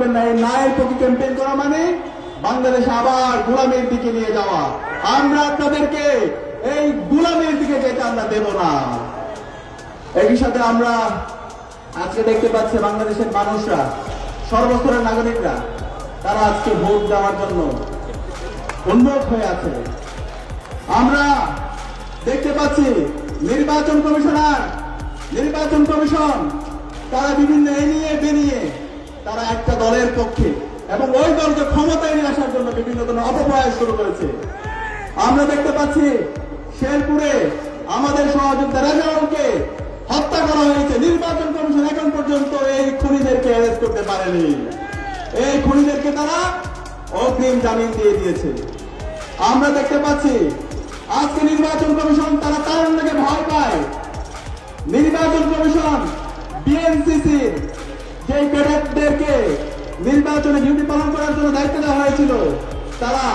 করবেন না। এই ন্যায়ের প্রতি ক্যাম্পেইন করা মানে বাংলাদেশ আবার গোলামের দিকে নিয়ে যাওয়া। আমরা আপনাদেরকে এই গোলামের দিকে যেতে আমরা দেব না। একই সাথে আমরা আজকে দেখতে পাচ্ছি বাংলাদেশের মানুষরা, সর্বস্তরের নাগরিকরা, তারা আজকে ভোট দেওয়ার জন্য উন্মুখ হয়ে আছে। আমরা দেখতে পাচ্ছি নির্বাচন কমিশন তারা বিভিন্ন এনিয়ে বেনিয়ে তারা একটা দলের পক্ষে এবং ওই দলকে ক্ষমতায় নিয়ে আসার জন্য বিভিন্ন ধরনের অপপ্রয়াস শুরু করেছে। আমরা দেখতে পাচ্ছি শেরপুরে আমাদের সহযোদ্ধা রেজাউলকে হত্যা করা হয়েছে। নির্বাচন কমিশন এখন পর্যন্ত এই খুনিদেরকে অ্যারেস্ট করতে পারেনি। এই খুনিদেরকে তারা অগ্রিম জামিন দিয়ে দিয়েছে। আমরা দেখতে পাচ্ছি আজকে নির্বাচন কমিশন তারা তারুণ্যকে ভয় পায়। নির্বাচন কমিশন বিএনসিসির যে ক্যাডেটদেরকে নির্বাচনে ডিউটি পালন করার জন্য দায়িত্ব দেওয়া হয়েছিল, তারা